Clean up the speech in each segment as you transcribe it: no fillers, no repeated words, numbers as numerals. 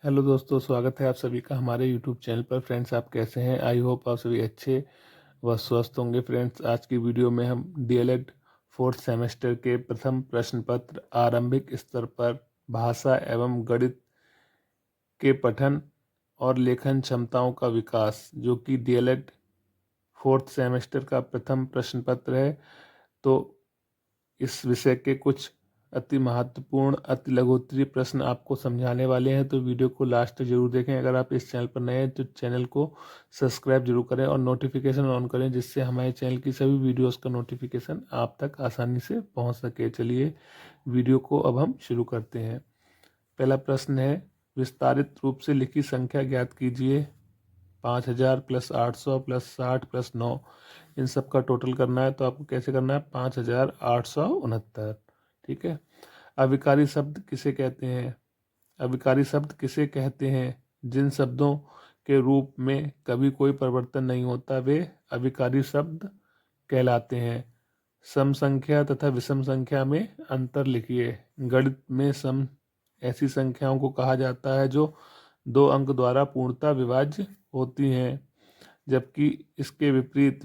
Hello दोस्तों, स्वागत है आप सभी का हमारे यूट्यूब चैनल पर। फ्रेंड्स, आप कैसे हैं? आई होप आप सभी अच्छे व स्वस्थ होंगे। फ्रेंड्स, आज की वीडियो में हम डीएलएड फोर्थ सेमेस्टर के प्रथम प्रश्न पत्र आरंभिक स्तर पर भाषा एवं गणित के पठन और लेखन क्षमताओं का विकास, जो कि डीएलएड फोर्थ सेमेस्टर का प्रथम प्रश्न पत्र है, तो इस विषय के कुछ अति महत्वपूर्ण अति लघुत्तरीय प्रश्न आपको समझाने वाले हैं। तो वीडियो को लास्ट तक जरूर देखें। अगर आप इस चैनल पर नए हैं तो चैनल को सब्सक्राइब जरूर करें और नोटिफिकेशन ऑन करें, जिससे हमारे चैनल की सभी वीडियोस का नोटिफिकेशन आप तक आसानी से पहुंच सके। चलिए वीडियो को अब हम शुरू करते हैं। पहला प्रश्न है, विस्तारित रूप से लिखी संख्या ज्ञात कीजिए। 5000 प्लस 800 प्लस 60 प्लस 9, इन सब का टोटल करना है। तो आपको कैसे करना है? 5869। ठीक है। अविकारी शब्द किसे कहते हैं? अविकारी शब्द किसे कहते हैं? जिन शब्दों के रूप में कभी कोई परिवर्तन नहीं होता, वे अविकारी शब्द कहलाते हैं। सम संख्या तथा विषम संख्या में अंतर लिखिए। गणित में सम ऐसी संख्याओं को कहा जाता है जो दो अंक द्वारा पूर्णतः विभाज्य होती हैं, जबकि इसके विपरीत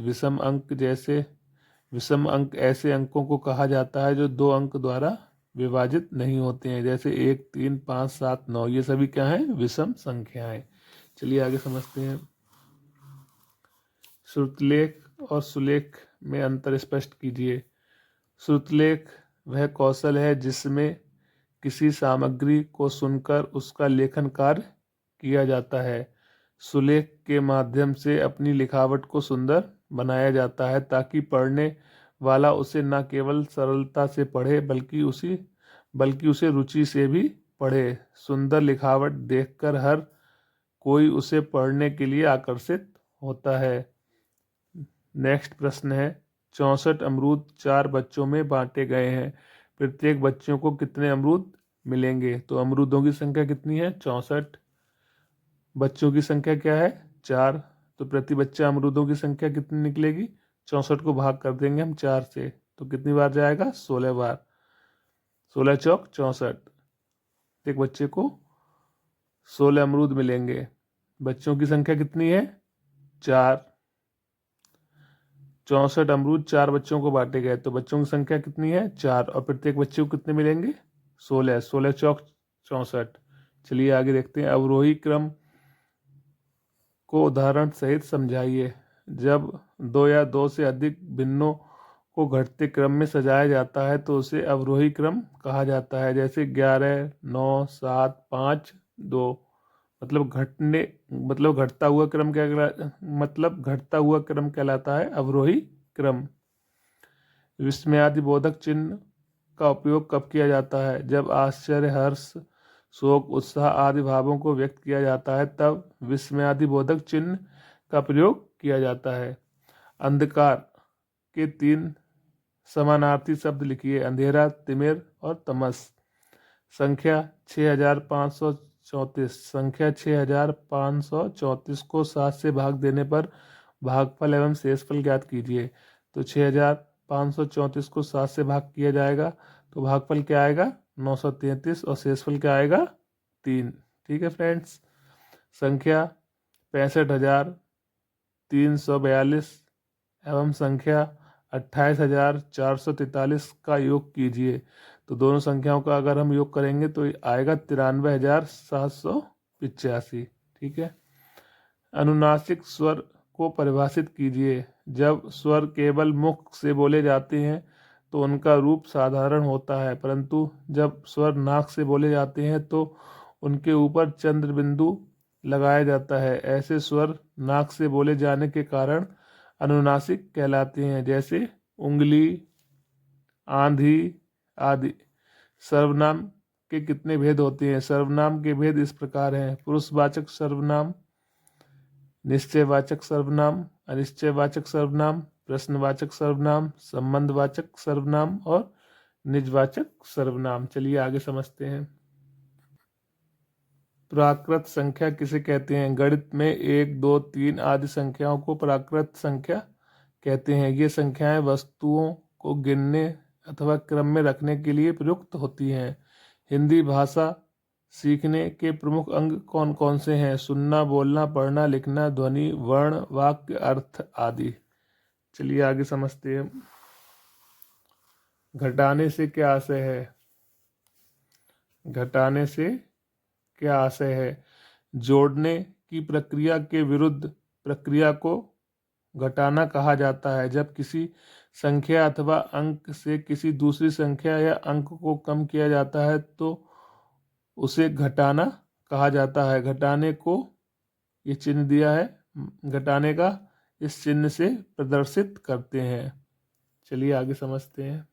विषम अंक ऐसे अंकों को कहा जाता है जो दो अंक द्वारा विभाजित नहीं होते हैं, जैसे 1, 3, 5, 7, 9। ये सभी क्या हैं? विषम संख्याएं। चलिए आगे समझते हैं। श्रुतलेख और सुलेख में अंतर स्पष्ट कीजिए। श्रुतलेख वह कौशल है जिसमें किसी सामग्री को सुनकर उसका लेखन कार्य किया जाता है। सुलेख के माध्यम से अपनी लिखावट को सुंदर बनाया जाता है, ताकि पढ़ने वाला उसे न केवल सरलता से पढ़े बल्कि उसे रुचि से भी पढ़े। सुंदर लिखावट देखकर हर कोई उसे पढ़ने के लिए आकर्षित होता है। नेक्स्ट प्रश्न है, 64 अमरूद 4 बच्चों में बांटे गए हैं। प्रत्येक बच्चों को कितने अमरूद मिलेंगे? तो अमरूदों की संख्या कितनी है? 64। बच्चों की संख्या क्या है? 4। तो प्रति बच्चा अमरूदों की संख्या कितनी निकलेगी? 64 को भाग कर देंगे हम 4 से, तो कितनी बार जाएगा? 16 बार। 16 चौक 64। एक बच्चे को 16 अमरूद मिलेंगे। बच्चों की संख्या कितनी है? 4। 64 अमरूद 4 बच्चों को बांटे गए, तो बच्चों की संख्या कितनी है? 4। और प्रत्येक बच्चे को कितने मिलेंगे? 16। 16 चौक 64। चलिए आगे देखते हैं। अवरोही क्रम को उदाहरण सहित समझाइए। जब दो या दो से अधिक भिन्नों को घटते क्रम में सजाया जाता है तो उसे अवरोही क्रम कहा जाता है, जैसे 11, 9, 7, 5, 2। घटता हुआ क्रम घटता हुआ क्रम कहलाता है अवरोही क्रम। विस्मयादिबोधक चिन्ह का उपयोग कब किया जाता है? जब आश्चर्य, हर्ष, शोक, उत्साह आदि भावों को व्यक्त किया जाता है, तब विस्मयादिबोधक चिन्ह का प्रयोग किया जाता है। अंधकार के 3 समानार्थी शब्द लिखिए। अंधेरा, तिमिर और तमस। संख्या 6534। संख्या 6534 को 7 से भाग देने पर भागफल एवं शेषफल ज्ञात कीजिए। तो 6534 को 7 से भाग किया जाएगा, तो भागफल क्या आएगा? 933 और शेषफल क्या आएगा? 3। ठीक है फ्रेंड्स। संख्या 65,342 एवं संख्या 28,443 का योग कीजिए। तो दोनों संख्याओं का अगर हम योग करेंगे तो आएगा 93,785। ठीक है। अनुनासिक स्वर को परिभाषित कीजिए। जब स्वर केवल मुख से बोले जाते हैं तो उनका रूप साधारण होता है, परंतु जब स्वर नाक से बोले जाते हैं तो उनके ऊपर चंद्र बिंदु लगाया जाता है। ऐसे स्वर नाक से बोले जाने के कारण अनुनासिक कहलाते हैं, जैसे उंगली, आंधी आदि। सर्वनाम के कितने भेद होते हैं? सर्वनाम के भेद इस प्रकार हैं: पुरुषवाचक सर्वनाम, निश्चयवाचक सर्वनाम, अनिश्चयवाचक सर्वनाम, प्रश्नवाचक सर्वनाम, संबंधवाचक सर्वनाम और निजवाचक सर्वनाम। चलिए आगे समझते हैं। प्राकृत संख्या किसे कहते हैं? गणित में 1, 2, 3 आदि संख्याओं को प्राकृत संख्या कहते हैं। ये संख्याएं वस्तुओं को गिनने अथवा क्रम में रखने के लिए प्रयुक्त होती हैं। हिंदी भाषा सीखने के प्रमुख अंग कौन कौन से हैं? सुनना, बोलना, पढ़ना, लिखना, ध्वनि, वर्ण, वाक्य, अर्थ आदि। चलिए आगे समझते हैं। घटाने से क्या आशय है? घटाने से क्या आशय है? जोड़ने की प्रक्रिया के विरुद्ध प्रक्रिया को घटाना कहा जाता है। जब किसी संख्या अथवा अंक से किसी दूसरी संख्या या अंक को कम किया जाता है तो उसे घटाना कहा जाता है। घटाने को ये चिन्ह दिया है, घटाने का इस चिन्ह से प्रदर्शित करते हैं। चलिए आगे समझते हैं।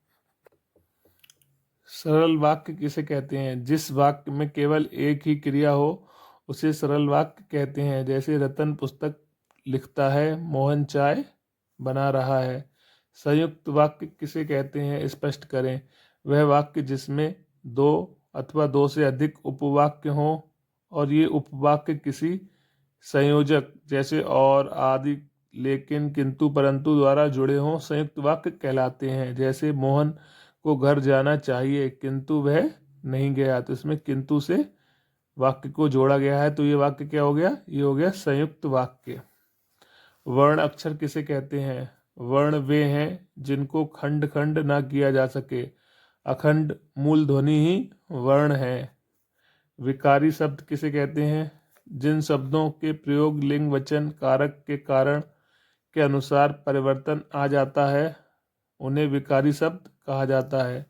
सरल वाक्य किसे कहते हैं? जिस वाक्य में केवल एक ही क्रिया हो उसे सरल वाक्य कहते हैं। जैसे रतन पुस्तक लिखता है, मोहन चाय बना रहा है। संयुक्त वाक्य किसे कहते हैं? स्पष्ट करें। वह वाक्य जिसमें दो अथवा दो से अधिक उपवाक्य हों और ये उपवाक्य किसी संयोजक जैसे और, आदि, लेकिन, किंतु, परंतु द्वारा जुड़े हों संयुक्त वाक्य कहलाते हैं। जैसे मोहन को घर जाना चाहिए किंतु वह नहीं गया, तो इसमें किंतु से वाक्य को जोड़ा गया है, तो ये वाक्य क्या हो गया? ये हो गया संयुक्त वाक्य। वर्ण अक्षर किसे कहते हैं? वर्ण वे हैं जिनको खंड खंड ना किया जा सके। अखंड मूल ध्वनि ही वर्ण है। विकारी शब्द किसे कहते हैं? जिन शब्दों के प्रयोग लिंग, वचन, कारक के कारण के अनुसार परिवर्तन आ जाता है उन्हें विकारी शब्द कहा जाता है।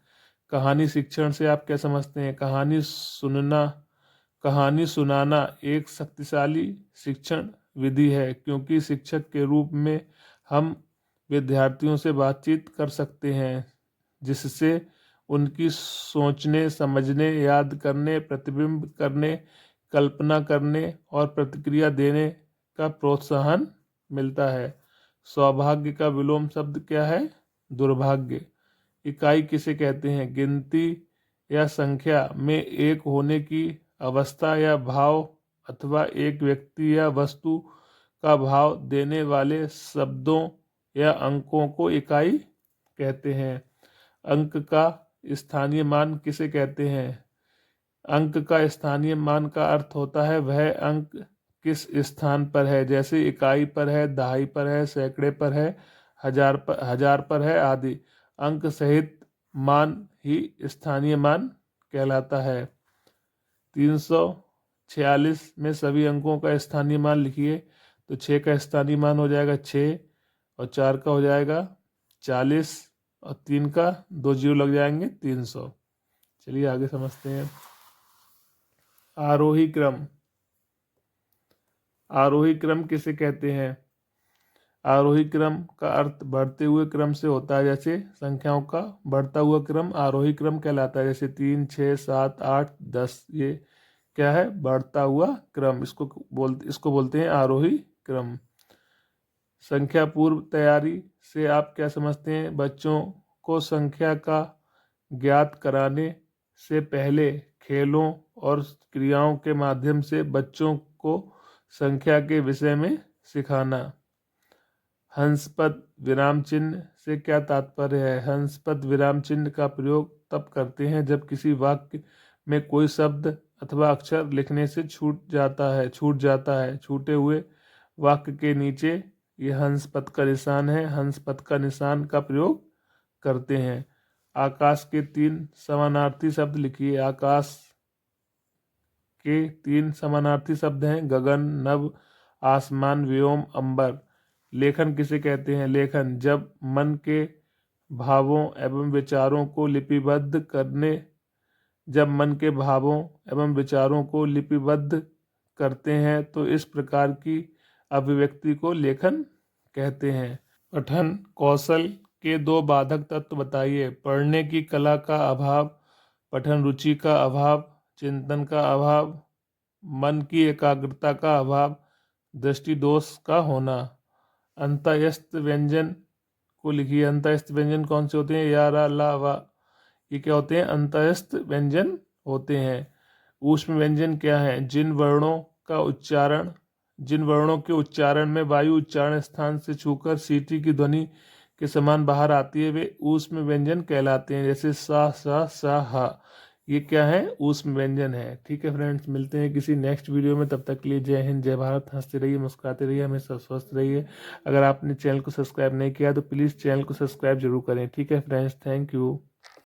कहानी शिक्षण से आप क्या समझते हैं? कहानी सुनाना एक शक्तिशाली शिक्षण विधि है, क्योंकि शिक्षक के रूप में हम विद्यार्थियों से बातचीत कर सकते हैं जिससे उनकी सोचने, समझने, याद करने, प्रतिबिंब करने, कल्पना करने और प्रतिक्रिया देने का प्रोत्साहन मिलता है। सौभाग्य का विलोम शब्द क्या है? दुर्भाग्य। इकाई किसे कहते हैं? गिनती या संख्या में एक होने की अवस्था या भाव अथवा एक व्यक्ति या वस्तु का भाव देने वाले शब्दों या अंकों को इकाई कहते हैं। अंक का स्थानीय मान किसे कहते हैं? अंक का स्थानीय मान का अर्थ होता है वह अंक किस स्थान पर है, जैसे इकाई पर है, दहाई पर है, सैकड़े पर है, हजार पर है आदि। अंक सहित मान ही स्थानीय मान कहलाता है। 346 में सभी अंकों का स्थानीय मान लिखिए, तो 6 का स्थानीय मान हो जाएगा 6 और 4 का हो जाएगा 40 और 3 का 2 जीरो लग जाएंगे 300। चलिए आगे समझते हैं। आरोही क्रम। आरोही क्रम किसे कहते हैं? आरोही क्रम का अर्थ बढ़ते हुए क्रम से होता है। जैसे संख्याओं का बढ़ता हुआ क्रम आरोही क्रम कहलाता है। जैसे 3, 6, 7, 8, 10, ये क्या है? बढ़ता हुआ क्रम। इसको बोलते हैं आरोही क्रम। संख्या पूर्व तैयारी से आप क्या समझते हैं? बच्चों को संख्या का ज्ञात कराने से पहले खेलों और क्रियाओं के माध्यम से बच्चों को संख्या के विषय में सिखाना। हंसपद विराम चिन्ह से क्या तात्पर्य है? हंसपद विराम चिन्ह का प्रयोग तब करते हैं जब किसी वाक्य में कोई शब्द अथवा अक्षर लिखने से छूट जाता है। छूटे हुए वाक्य के नीचे यह हंसपद का निशान है। हंसपद का निशान का प्रयोग करते हैं। आकाश के 3 समानार्थी शब्द लिखिए। आकाश के 3 समानार्थी शब्द हैं गगन, नभ, आसमान, व्योम, अंबर। लेखन किसे कहते हैं? लेखन जब मन के भावों एवं विचारों को लिपिबद्ध करते हैं तो इस प्रकार की अभिव्यक्ति को लेखन कहते हैं। पठन कौशल के 2 बाधक तत्व बताइए। पढ़ने की कला का अभाव, पठन रुचि का अभाव, चिंतन का अभाव, मन की एकाग्रता का अभाव, दृष्टि दोष का होना। अंतःस्थ व्यंजन को लिखिए। अंतःस्थ व्यंजन कौन से होते हैं? या, रा, ला, वा। ये क्या होते हैं? अंतःस्थ व्यंजन होते हैं। ऊष्म व्यंजन क्या है? जिन वर्णों के उच्चारण में वायु उच्चारण स्थान से छूकर सीटी की ध्वनि के समान बाहर आती है वे ऊष्म व्यंजन कहलाते हैं। जैसे सा, सा, सा, हा। ये क्या है, ऊष्म व्यंजन है। ठीक है फ्रेंड्स, मिलते हैं किसी नेक्स्ट वीडियो में, तब तक के लिए जय हिंद जय भारत। हंसते रहिए, मुस्कुराते रहिए, हमेशा स्वस्थ रहिए। अगर आपने चैनल को सब्सक्राइब नहीं किया तो प्लीज़ चैनल को सब्सक्राइब जरूर करें। ठीक है फ्रेंड्स, थैंक यू।